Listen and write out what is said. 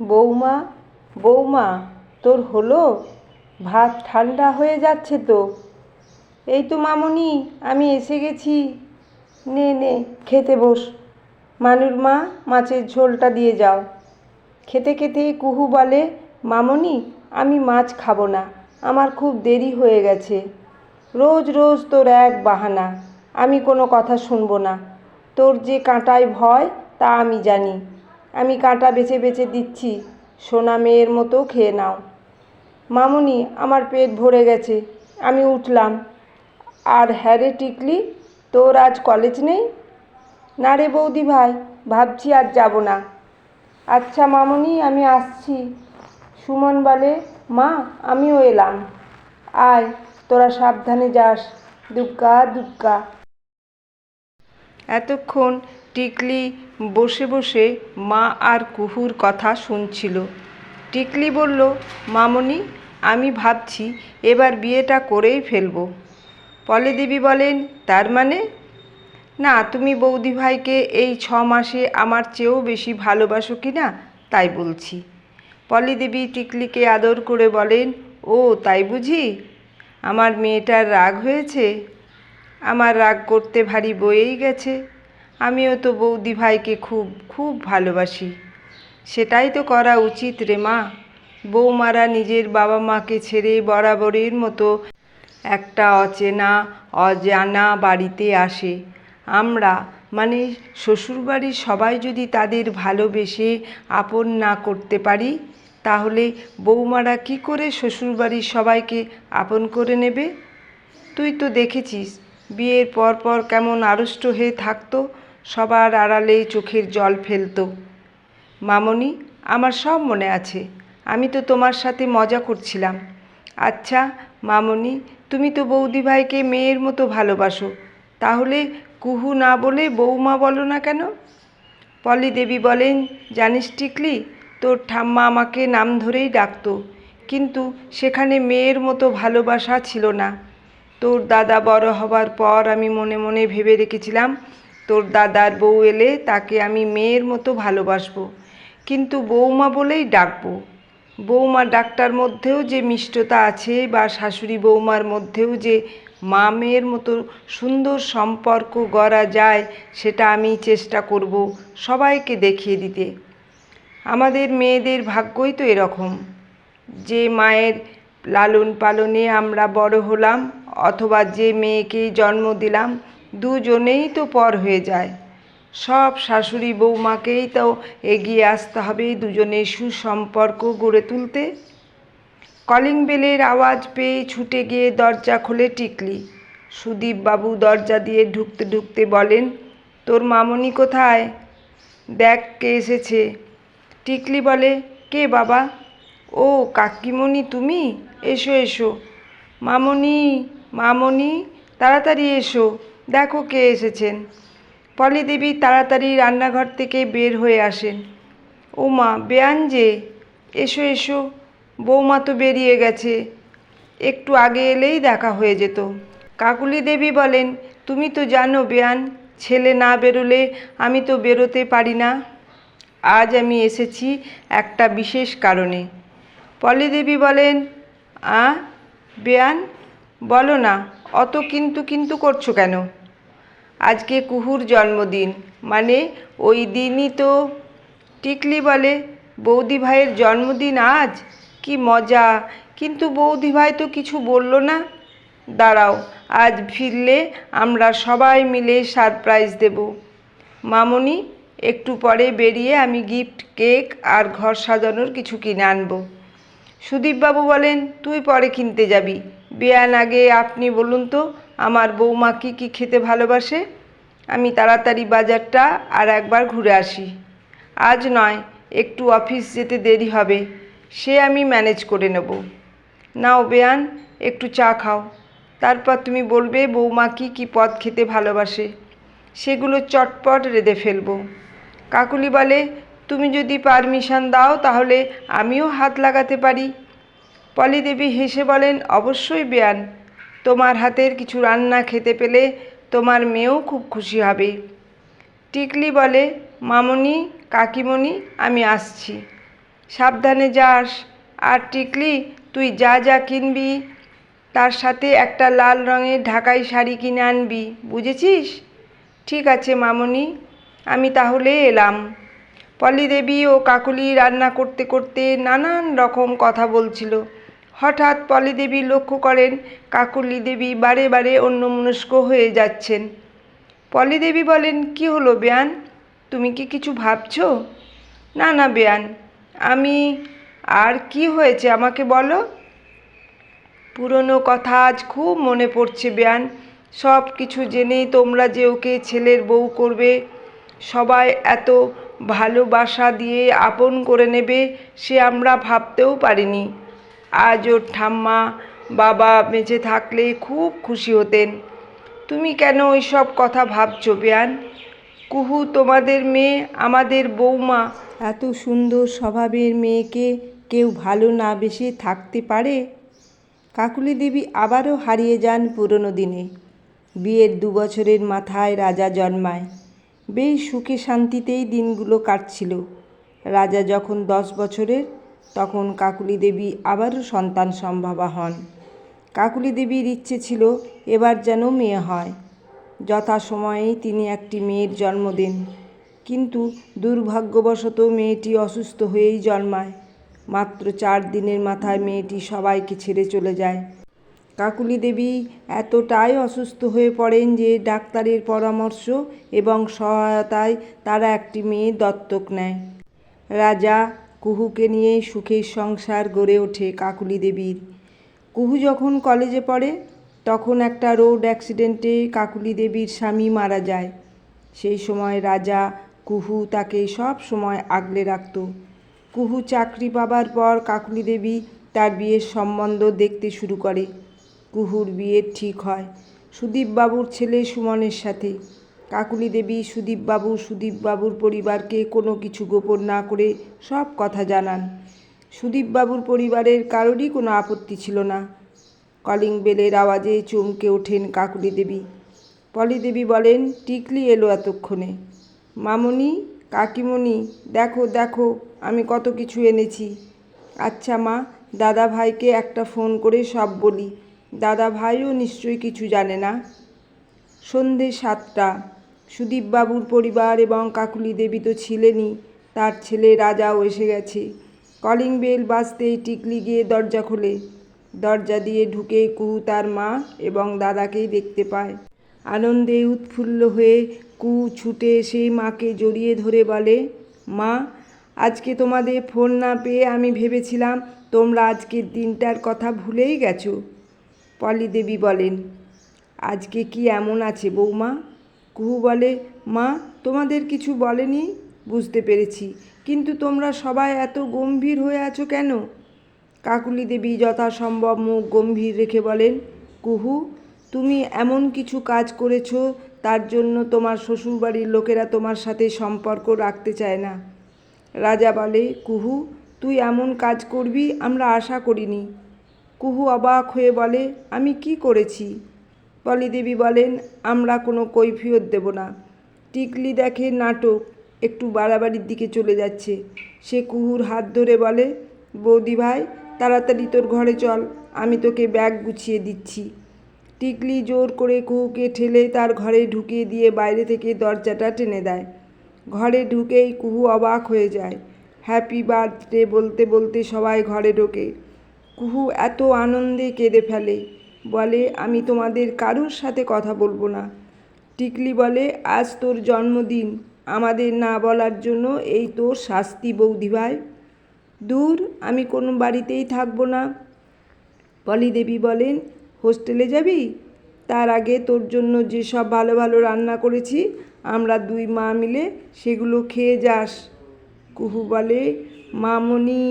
বৌমা, বৌমা, তোর হলো? ভাত ঠান্ডা হয়ে যাচ্ছে তো। এই তো মামুনি, আমি এসে গেছি। নে নে, খেতে বস। মানুর মা, মাছের ঝোলটা দিয়ে যাও। খেতে খেতে কুহু বলে, মামুনি, আমি মাছ খাবো না, আমার খুব দেরি হয়ে গেছে। রোজ রোজ তোর এক বাহানা, আমি কোনো কথা শুনবো না। তোর যে কাঁটায় ভয় তা আমি জানি। আমি কাঁটা বেছে বেছে দিচ্ছি, সোনা মেয়ের মতো খেয়ে নাও। মামুনি, আমার পেট ভরে গেছে, আমি উঠলাম। আর হ্যাঁ রে টিকলি, তোর আজ কলেজ নেই? না রে বৌদি ভাই, ভাবছি আজ যাব না। আচ্ছা মামুনি, আমি আসছি। সুমন বলে, মা, আমিও এলাম। আয়, তোরা সাবধানে যাস। দুগ্গা দুগ্গা। এতক্ষণ টিকলি বসে বসে মা আর কুহুর কথা শুনছিল। টিকলি বলল, মামুনি, আমি ভাবছি এবার বিয়েটা করেই ফেলবো। পলি দেবী বলেন, তার মানে? না, তুমি বৌদি ভাইকে এই 6 মাসে আমার চেয়েও বেশি ভালোবাসো কি না তাই বলছি। পলি দেবী টিকলিকে আদর করে বলেন, ও তাই বুঝি? আমার মেয়েটার রাগ হয়েছে? আমার রাগ করতে ভারী বয়েই গেছে। আমিও তো বৌদি ভাইকে খুব খুব ভালোবাসি। সেটাই তো করা উচিত রে মা। বৌমারা নিজের বাবা মাকে ছেড়ে বরাবরের মতো একটা অচেনা অজানা বাড়িতে আসে। আমরা মানে শ্বশুরবাড়ির সবাই যদি তাদের ভালোবেসে আপন না করতে পারি, তাহলে বৌমারা কি করে শ্বশুরবাড়ির সবাইকে আপন করে নেবে? তুই তো দেখেছিস, বিয়ের পর পর কেমন আড়ষ্ট হয়ে থাকতো, সবার আড়ালে চোখের জল ফেলতো। মামনি, আমার সব মনে আছে, আমি তো তোমার সাথে মজা করছিলাম। আচ্ছা মামনি, তুমি তো বৌদি ভাইকে মেয়ের মতো ভালোবাসো, তাহলে কুহু না বলে বৌমা বলো না কেন? পলি দেবী বলেন, জানিস টিকলি, তোর ঠাম্মা আমাকে নাম ধরেই ডাকতো, কিন্তু সেখানে মেয়ের মতো ভালোবাসা ছিল না। তোর দাদা বড় হবার পর আমি মনে মনে ভেবে রেখেছিলাম, তোর দাদার বউ এলে তাকে আমি মেয়ের মতো ভালোবাসবো, কিন্তু বৌমা বলেই ডাকবো। বৌমা ডাকটার মধ্যেও যে মিষ্টতা আছে, বা শাশুড়ি বৌমার মধ্যেও যে মা মেয়ের মতো সুন্দর সম্পর্ক গড়া যায়, সেটা আমি চেষ্টা করব সবাইকে দেখিয়ে দিতে। আমাদের মেয়েদের ভাগ্যই তো এরকম, যে মায়ের লালন পালনে আমরা বড় হলাম, অথবা যে মেয়েকেই জন্ম দিলাম, দুজনেই তো পর হয়ে যায়। সব শাশুড়ি বৌমাকেই তো এগিয়ে আসতে হবে দুজনের সুসম্পর্ক গড়ে তুলতে। কলিং বেলের আওয়াজ পেয়ে ছুটে গিয়ে দরজা খোলে টিকলি। সুদীপবাবু দরজা দিয়ে ঢুকতে ঢুকতে বলেন, তোর মামনি কোথায়? দেখ কে এসেছে। টিকলি বলে, কে বাবা? ও কাকিমণি, তুমি? এসো এসো। মামনি, মামনি, তাড়াতাড়ি এসো, দেখো কে এসেছেন। পলি দেবী তাড়াতাড়ি রান্নাঘর থেকে বের হয়ে আসেন। ও মা, বেয়ান যে, এসো এসো। বৌমা তো বেরিয়ে গেছে, একটু আগে এলেই দেখা হয়ে যেত। কাকুলি দেবী বলেন, তুমি তো জানো বেয়ান, ছেলে না বেরোলে আমি তো বেরোতে পারি না। আজ আমি এসেছি একটা বিশেষ কারণে। পলি দেবী বলেন, বেয়ান, বলো না, অত কিন্তু কিন্তু করছো কেন? আজকে কুহুর জন্মদিন, মানে ওই দিনই তো। টিকলি বলে, বৌদি ভাইয়ের জন্মদিন আজ? কি মজা, কিন্তু বৌদি ভাই তো কিছু বলল না। দাঁড়াও, আজ ফিরলে আমরা সবাই মিলে সারপ্রাইজ দেব। মামনি, একটু পরে বেরিয়ে আমি গিফট, কেক আর ঘর সাজানোর কিছু কিনে আনবো। সুদীপবাবু বলেন, তুই পরে কিনতে যাবি, বেয়ান আগে আপনি বলুন তো আমার বৌমা কী কী খেতে ভালোবাসে। আমি তাড়াতাড়ি বাজারটা আর একবার ঘুরে আসি। আজ নয়, একটু অফিস যেতে দেরি হবে, সে আমি ম্যানেজ করে নেব। নাও বেয়ান, একটু চা খাও, তারপর তুমি বলবে বৌমা কী কী পদ খেতে ভালোবাসে, সেগুলো চটপট রেঁধে ফেলবো। কাকুলি বলে, তুমি যদি পারমিশন দাও তাহলে আমিও হাত লাগাতে পারি। পলি দেবী হেসে বলেন, অবশ্যই বেয়ান, তোমার হাতের কিছু রান্না খেতে পেলে তোমার মেয়েও খুব খুশি হবে। টিকলি বলে, মামনি, কাকিমণি, আমি আসছি। সাবধানে যাস। আর টিকলি, তুই যা যা কিনবি তার সাথে একটা লাল রঙের ঢাকাই শাড়ি কিনে আনবি, বুঝেছিস? ঠিক আছে মামনি, আমি তাহলে এলাম। পলি দেবী ও কাকুলি রান্না করতে করতে নানান রকম কথা বলছিল। হঠাৎ পলি দেবী লক্ষ্য করেন কাকুলি দেবী বারে বারে অন্যমনস্ক হয়ে যাচ্ছেন। পলি দেবী বলেন, কি হলো বেয়ান, তুমি কি কিছু ভাবছো? না না বেয়ান, আমি আর কি হয়েছে আমাকে বলো। পুরনো কথা আজ খুব মনে পড়ছে বেয়ান। সব কিছু জেনেই তোমরা যে ওকে ছেলের বউ করবে, সবাই এত ভালোবাসা দিয়ে আপন করে নেবে, সে আমরা ভাবতেও পারিনি। আজ ওর ঠাম্মা বাবা বেঁচে থাকলে খুব খুশি হতেন। তুমি কেন ওই সব কথা ভাবছো বেয়ান? কুহু তোমাদের মেয়ে, আমাদের বৌমা। এত সুন্দর স্বভাবের মেয়েকে কেউ ভালো না বেসে থাকতে পারে? কাকুলি দেবী আবারও হারিয়ে যান পুরনো দিনে। বিয়ের 2 বছরের মাথায় রাজা জন্মায়। বেশ সুখে শান্তিতেই দিনগুলো কাটছিল। রাজা যখন 10 বছরের, তখন কাকুলি দেবী আবারও সন্তান সম্ভবা হন। কাকুলি দেবীর ইচ্ছে ছিল এবার যেন মেয়ে হয়। যথাসময়েই তিনি একটি মেয়ের জন্ম দেন, কিন্তু দুর্ভাগ্যবশত মেয়েটি অসুস্থ হয়েই জন্মায়। মাত্র 4 দিনের মাথায় মেয়েটি সবাইকে ছেড়ে চলে যায়। কাকুলি দেবী এতটাই অসুস্থ হয়ে পড়েন যে ডাক্তারের পরামর্শ এবং সহায়তায় তারা একটি মেয়ে দত্তক নেয়। রাজা কুহুকে নিয়ে সুখের সংসার গড়ে ওঠে কাকুলি দেবীর। কুহু যখন কলেজে পড়ে, তখন একটা রোড অ্যাক্সিডেন্টে কাকুলি দেবীর স্বামী মারা যায়। সেই সময় রাজা কুহু তাকে সব সময় আগলে রাখত। কুহু চাকরি পাবার পর কাকুলি দেবী তার বিয়ের সম্বন্ধ দেখতে শুরু করে। কুহুর বিয়ে ঠিক হয় সুদীপবাবুর ছেলে সুমনের সাথে। কাকুলি দেবী সুদীপবাবুর পরিবারকে কোনো কিছু গোপন না করে সব কথা জানান। সুদীপবাবুর পরিবারের কারোরই কোনো আপত্তি ছিল না। কলিং বেলের আওয়াজে চমকে ওঠেন কাকুলি দেবী। পলি দেবী বলেন, টিকলি এলো এতক্ষণে। মামনি, কাকিমণি, দেখো দেখো আমি কত কিছু এনেছি। আচ্ছা মা, দাদা ভাইকে একটা ফোন করে সব বলি। দাদা ভাইও নিশ্চয়ই কিছু জানে না। সন্ধে 7টা। সুদীপবাবুর পরিবার এবং কাকুলি দেবী তো ছিলেনই, তার ছেলে রাজাও এসে গেছে। কলিং বেল বাজতেই টিকলি গিয়ে দরজা খোলে। দরজা দিয়ে ঢুকে কুহু তার মা এবং দাদাকেই দেখতে পায়। আনন্দে উৎফুল্ল হয়ে কুহু ছুটে এসে মাকে জড়িয়ে ধরে বলে, মা, আজকে তোমাদের ফোন না পেয়ে আমি ভেবেছিলাম তোমরা আজকের দিনটার কথা ভুলেই গেছো। পলি দেবী বলেন, আজকে কি এমন আছে বৌমা? কুহু বলে, মা, তোমাদের কিছু বলেনি বুঝতে পেরেছি, কিন্তু তোমরা সবাই এত গম্ভীর হয়ে আছো কেন? কাকুলি দেবী যথাসম্ভব মুখ গম্ভীর রেখে বলেন, কুহু, তুমি এমন কিছু কাজ করেছো তার জন্য তোমার শ্বশুরবাড়ির লোকেরা তোমার সাথে সম্পর্ক রাখতে চায় না। রাজা বলে, কুহু, তুই এমন কাজ করবি আমরা আশা করিনি। কুহু অবাক হয়ে বলে, আমি কি করেছি? পলি দেবী বলেন, আমরা কোনো কৈফিয়ত দেব না। টিকলি দেখে নাটক একটু বাড়াবাড়ির দিকে চলে যাচ্ছে। সে কুহুর হাত ধরে বলে, বৌদি ভাই, তাড়াতাড়ি তোর ঘরে চল, আমি তোকে ব্যাগ গুছিয়ে দিচ্ছি। টিকলি জোর করে কুহুকে ঠেলে তার ঘরে ঢুকিয়ে দিয়ে বাইরে থেকে দরজাটা টেনে দেয়। ঘরে ঢুকেই কুহু অবাক হয়ে যায়। হ্যাপি বার্থডে বলতে বলতে সবাই ঘরে ঢোকে। কুহু এত আনন্দে কেঁদে ফেলে, বলে, আমি তোমাদের কারোর সাথে কথা বলবো না। টিকলি বলে, আজ তোর জন্মদিন, আমাদের না বলার জন্য এই তোর শাস্তি বৌদি ভাই। দূর, আমি কোনো বাড়িতেই থাকবো না। পলি দেবী বলেন, হোস্টেলে যাবি? তার আগে তোর জন্য যেসব ভালো ভালো রান্না করেছি আমরা 2 মা মিলে সেগুলো খেয়ে যাস। কুহু বলে, মামনি।